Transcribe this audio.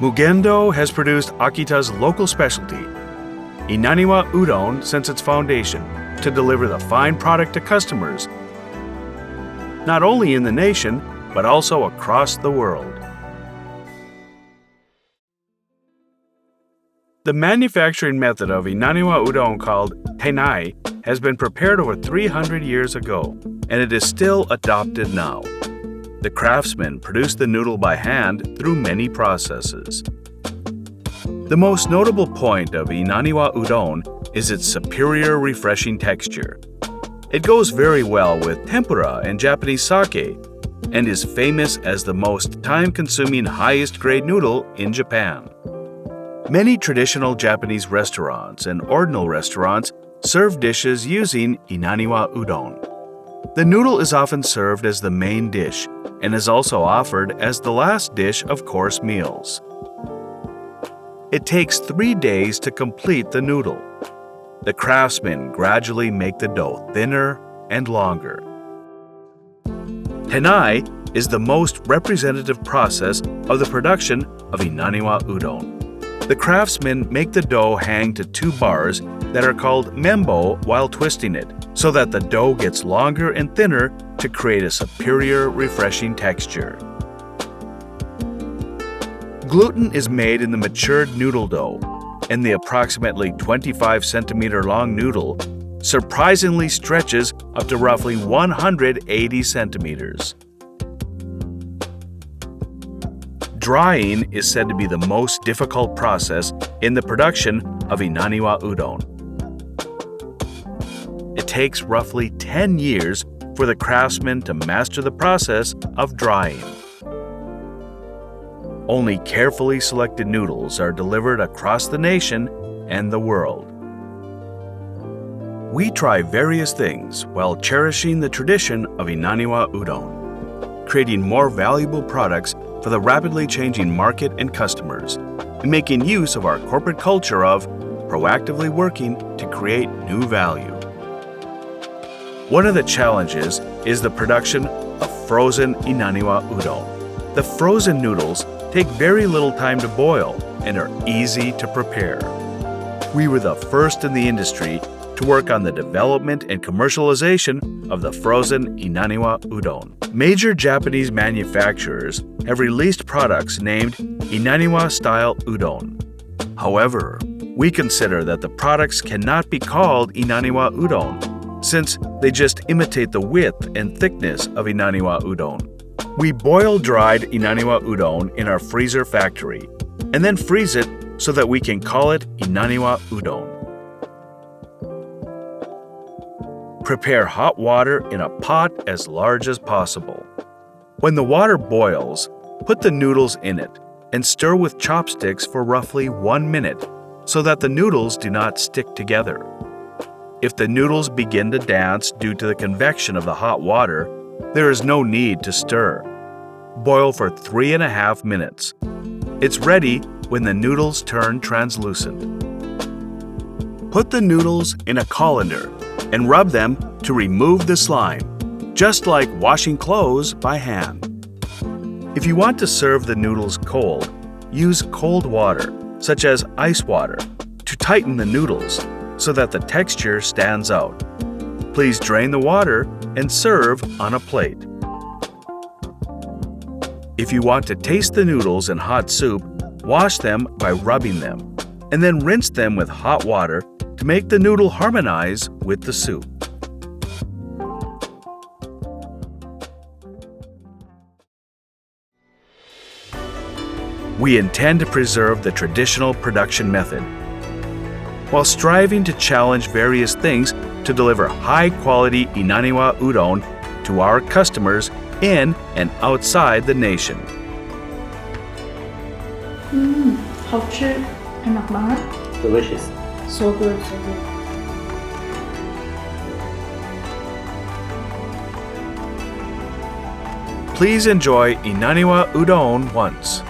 Mugendo has produced Akita's local specialty, Inaniwa Udon, since its foundation, to deliver the fine product to customers, not only in the nation, but also across the world. The manufacturing method of Inaniwa Udon, called tenai, has been prepared over 300 years ago, and it is still adopted now. The craftsmen produce the noodle by hand through many processes. The most notable point of Inaniwa Udon is its superior refreshing texture. It goes very well with tempura and Japanese sake, and is famous as the most time-consuming highest-grade noodle in Japan. Many traditional Japanese restaurants and ordinal restaurants serve dishes using Inaniwa Udon. The noodle is often served as the main dish and is also offered as the last dish of course meals. It takes 3 days to complete the noodle. The craftsmen gradually make the dough thinner and longer. Tenai is the most representative process of the production of Inaniwa Udon. The craftsmen make the dough hang to 2 bars that are called membo while twisting it, so that the dough gets longer and thinner to create a superior, refreshing texture. Gluten is made in the matured noodle dough, and the approximately 25 centimeter long noodle surprisingly stretches up to roughly 180 centimeters. Drying is said to be the most difficult process in the production of Inaniwa Udon. It takes roughly 10 years for the craftsmen to master the process of drying. Only carefully selected noodles are delivered across the nation and the world. We try various things while cherishing the tradition of Inaniwa Udon, creating more valuable products for the rapidly changing market and customers, and making use of our corporate culture of proactively working to create new value. One of the challenges is the production of frozen Inaniwa Udon. The frozen noodles take very little time to boil and are easy to prepare. We were the first in the industry to work on the development and commercialization of the frozen Inaniwa Udon. Major Japanese manufacturers have released products named Inaniwa-style udon. However, we consider that the products cannot be called Inaniwa Udon, since they just imitate the width and thickness of Inaniwa Udon. We boil dried Inaniwa Udon in our freezer factory, and then freeze it so that we can call it Inaniwa Udon. Prepare hot water in a pot as large as possible. When the water boils, put the noodles in it and stir with chopsticks for roughly 1 minute so that the noodles do not stick together. If the noodles begin to dance due to the convection of the hot water, there is no need to stir. Boil for 3.5 minutes. It's ready when the noodles turn translucent. Put the noodles in a colander and rub them to remove the slime, just like washing clothes by hand. If you want to serve the noodles cold, use cold water, such as ice water, to tighten the noodles so that the texture stands out. Please drain the water and serve on a plate. If you want to taste the noodles in hot soup, wash them by rubbing them, and then rinse them with hot water to make the noodle harmonize with the soup. We intend to preserve the traditional production method, while striving to challenge various things to deliver high-quality Inaniwa Udon to our customers in and outside the nation. 好吃 enak banget. Delicious. So good, so good. Please enjoy Inaniwa Udon once.